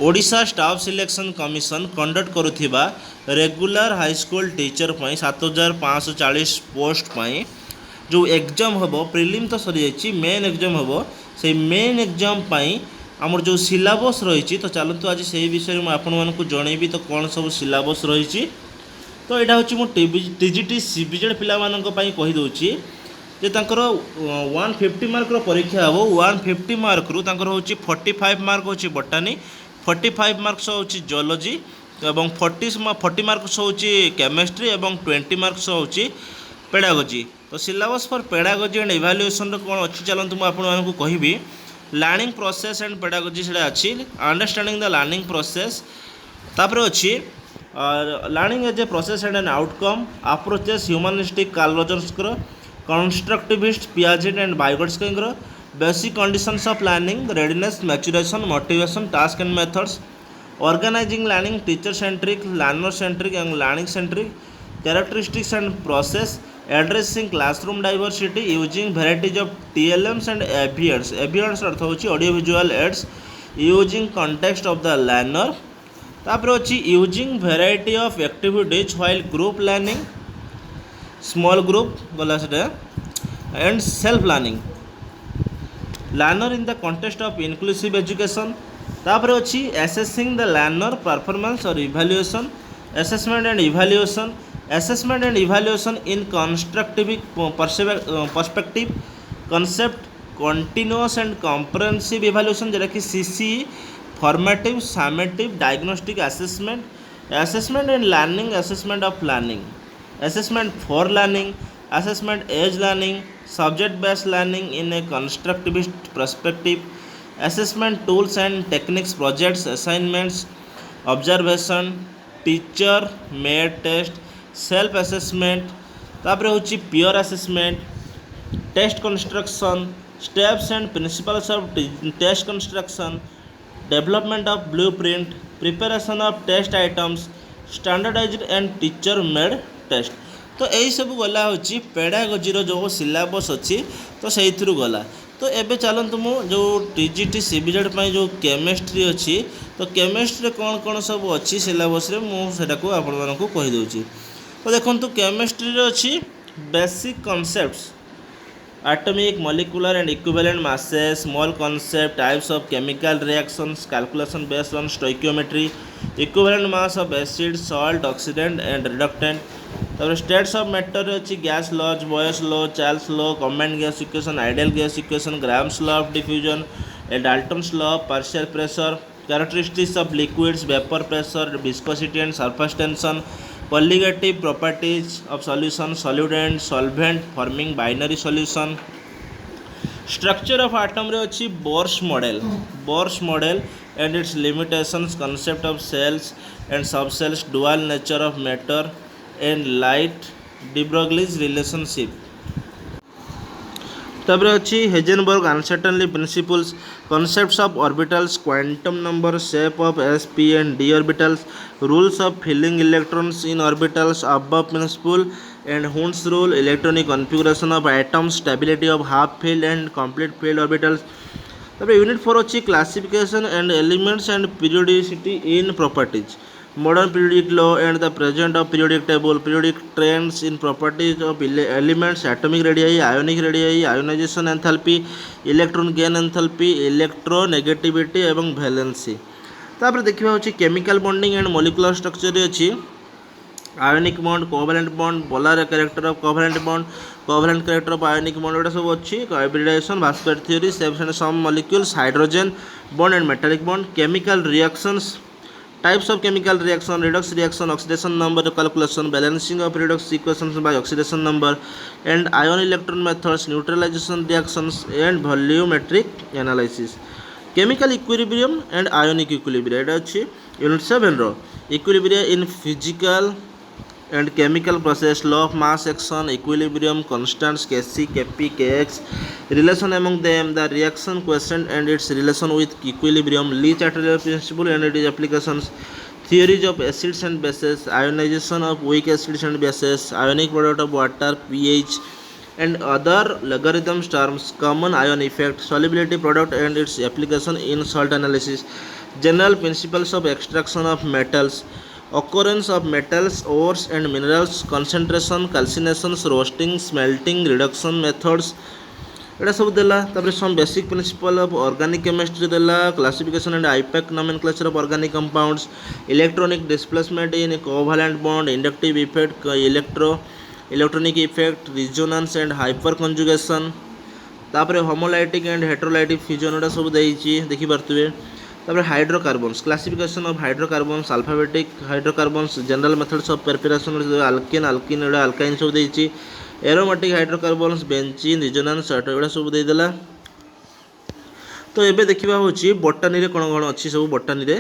Odisha staff selection commission conduct करुथिबा regular high school teacher 7540 post पाई जो एग्जाम हम प्रिलिम तो सरी जाइए मेन एग्जाम हम से मेन एग्जाम आमर जो सिलेबस रही तो चलतु आज से विषय में आपको जनइबी तो कौन सब सिलेबस रही तो यहाँ हूँ टीजीटी सीबीजेड पाई कहीदे जे तांकर 150 मार्क परीक्षा हम 150 मार्क रु हूँ 45 मार्क हूँ बटानी 45 मार्क्स हूँ जियोलॉजी एवं 40 मार्क्स हूँ केमिस्ट्री एवं 20 मार्क्स हूँ पेडागोजी तो syllabus for pedagogy and evaluation कौन अच्छी चलते मुझे कहबी लर्निंग प्रोसेस एंड पेडागोजी से अच्छी अंडरस्टैंडिंग द लर्निंग प्रोसेस तापर अच्छी learning as a process and an outcome approaches humanistic Carl रजर्सकर कंस्ट्रक्टिविस्ट पियाजेट एंड वाइगोट्स्कीर basic conditions of learning readiness maturation motivation task and methods organising learning teacher centric learner centric and learning centric characteristics and process addressing classroom diversity using varieties of TLMs and AV aids AV aids अर्थ होची audio visual aids using context of the learner तापर अच्छी using variety of activities while group learning small group गला and self learning learner in the context of inclusive education तापर अच्छी assessing the learner performance और evaluation assessment and evaluation in constructive perspective concept continuous and comprehensive evaluation जेटा कि CC formative summative diagnostic assessment and learning assessment of learning assessment for learning assessment as learning subject based learning in a constructivist perspective assessment tools and techniques projects assignments observation teacher made test self assessment तापर होची peer assessment test construction steps and principles of test construction development of blueprint preparation of test items standardized and teacher made test तो यही सब गला हूँ pedagogy जो syllabus अच्छी तो से गला तो एबे चलतु मु जो टीजीटी सीबीजेड जो केमिस्ट्री अच्छी तो केमिस्ट्री कौन कौन सब अच्छी सिलेबस मुझे आपको कहीदे तो देखो केमिस्ट्री अच्छी basic concepts atomic molecular and equivalent masses small concept types of chemical reactions calculation based on stoichiometry equivalent mass of acid salt oxidant and reductant तापर स्टेट्स ऑफ मैटर अच्छी gas laws Boyle's law Charles law combined gas equation ideal gas equation Graham's law of diffusion Dalton's law partial pressure characteristics of liquids vapour pressure viscosity and surface tension colligative properties of solution solute and solvent forming binary solution structure of atom रे अच्छी Bohr's model and its limitations concept of cells and subcells dual nature of matter and light de Broglie's relationship तापर अच्छी Heisenberg uncertainty principles concepts of orbitals quantum number shape of S P and D orbitals rules of filling electrons in orbitals Aufbau principle and Hund's rule electronic configuration of atoms stability of half filled and complete filled orbitals तापर unit 4 अच्छी classification and elements and periodicity in properties modern periodic law and the present of periodic table periodic trends in properties of elements atomic radii ionic radii ionization enthalpy electron gain enthalpy electronegativity एवं valency तापर देखिबा होची chemical bonding and molecular structure रे अछि ionic bond covalent bond polar character of covalent character of ionic bond एटा सब अछि hybridization vascular theory shapes and some molecules hydrogen bond and metallic bond chemical reactions types of chemical reaction redox reaction oxidation number calculation balancing of redox equations by oxidation number and ion electron methods neutralization reactions and volumetric analysis chemical equilibrium and ionic equilibrium eta achi unit 7 ro equilibrium in physical and chemical process law of mass action equilibrium constants kc kp kx relation among them the reaction quotient and its relation with equilibrium Lee Chatterjee principle and its applications theories of acids and bases ionization of weak acids and bases ionic product of water pH and other logarithms terms common ion effect solubility product and its application in salt analysis General principles of extraction of metals, occurrence of metals, ores and minerals, concentration, calcinations, roasting, smelting, reduction methods, एटा सब देला तापर some basic principle of organic chemistry देला classification and IUPAC nomenclature of organic compounds electronic displacement in covalent bond inductive effect electronic effect resonance and hyperconjugation तापर homolytic and heterolytic fusion एटा सब देइची देखि परतुबे तापर hydrocarbons classification of hydrocarbons alphabetic hydrocarbons general methods of preparation alkane alkene एटा alkyne सब देइची एरोमेटिक हाइड्रोकार्बन्स बेंजीन रिजोनेंस एटा सब देदेला। तो एबे देखिबा होची बोटानी रे कोन कोन अछि सब बोटानी रे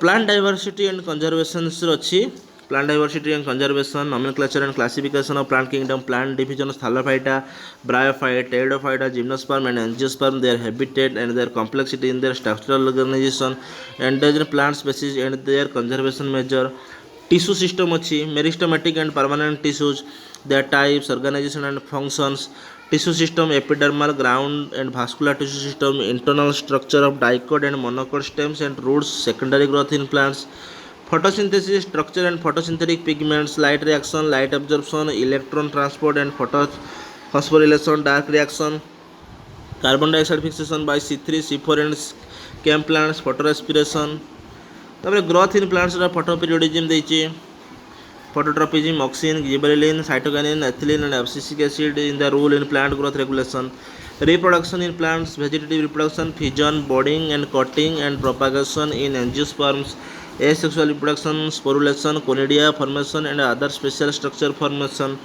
प्लांट डाइवर्सिटी एंड कंजर्वेशन अछि plant diversity and conservation nomenclature and classification of plant kingdom plant division Thallophyta bryophyte Pteridophyta gymnosperm and angiosperm their habitat and their complexity in their structural organisation endangered plant species and their conservation major tissue system अच्छी meristematic and permanent tissues their types organization and functions tissue system epidermal ground and vascular tissue system internal structure of dicot and monocot stems and roots secondary growth in plants photosynthesis structure and photosynthetic pigments light reaction light absorption electron transport and phosphorylation dark reaction carbon dioxide fixation by C3 C4 and chem plants photorespiration तापर growth in plants photoperiodism देइछि phototropism auxin gibberellin cytokinin ethylene and abscisic acid in the role in plant growth regulation reproduction in plants vegetative reproduction fission budding and cutting and propagation in angiosperms asexual reproduction sporulation conidia formation and other special structure formation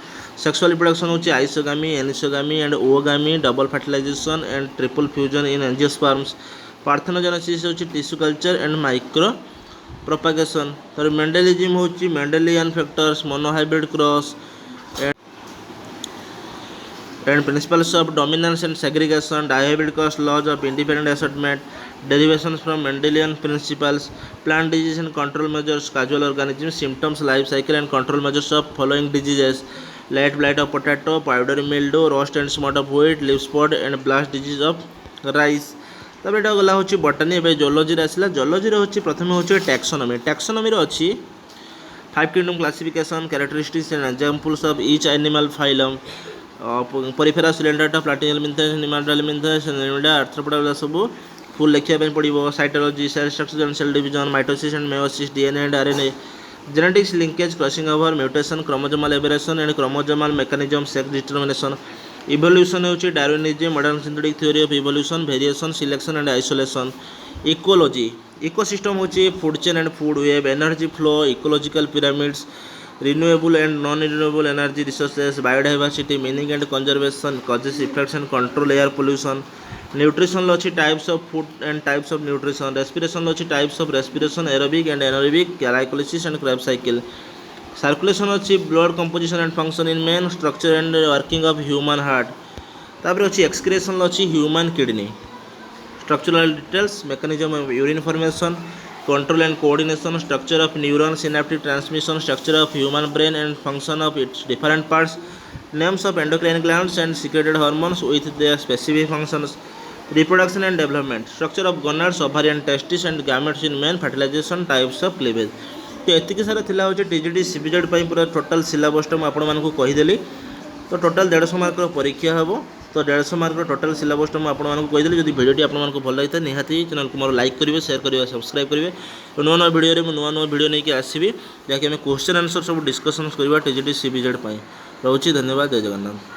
sexual reproduction hochi isogamy anisogamy and oogamy double fertilization and triple fusion in angiosperms parthenogenesis hochi tissue culture and micro propagation तर Mendelism होची Mendelian factors monohybrid cross and principles of dominance and segregation dihybrid cross laws of independent assortment derivations from Mendelian principles plant disease and control measures casual organism symptoms life cycle and control measures of following diseases late blight of potato powdery mildew rust and spot of wheat leaf spot and blast disease of rice तब यहाँ गला हूँ बटानी ए जोलोजी आसला जोलोजी हूँ प्रथम हूँ taxonomy taxonomy अच्छी 5 kingdom classification characteristics and examples of each animal phylum Porifera Coelenterata Platyhelminthes Nemathelminthes Arthropoda सब फुल लिखा पड़ो cytology cell structure and cell division mitosis and meiosis DNA and RNA genetics linkage crossing over mutation chromosomal aberration and chromosomal mechanism sex determination evolution होची Darwinism modern synthetic theory of evolution variation selection and isolation ecology ecosystem होची food chain and food web energy flow ecological pyramids renewable and non renewable energy resources biodiversity meaning and conservation causes effects and control air pollution nutrition अच्छी types of food and types of nutrition respiration अच्छी types of respiration aerobic and anaerobic glycolysis and Krebs cycle circulation अच्छी blood composition and function in man structure and working of human heart तापर अच्छी excretion अच्छी human kidney structural details mechanism of urine formation control and coordination structure of neuron synaptic transmission structure of human brain and function of its different parts names of endocrine glands and secreted hormones with their specific functions reproduction and development structure of gonads ovarian testis and gametes in men fertilization types of cleavage तो एतिक सारा थिला होचे TGT CBZ पई पूरा total सिलेबसटा मु आपण मानकु कहि देली तो टोटल 150 मार्क परीक्षा हेबो तो 150 मार्क टोटल सिलेबसटा मु आपण मानकु कहि देली जदि वीडियोटी आपण मानकु भल लागिता निहाती चैनल को मोर लाइक करिवे शेयर करिवे सब्सक्राइब करिवे तो नुआ नुआ वीडियो रे मु नुआ नुआ वीडियो नै कि आसीबी जाके हम क्वेश्चन आंसर सब डिस्कशन करबा टीजीटी सीबीजेड पई रहउची धन्यवाद जय जगन्नाथ।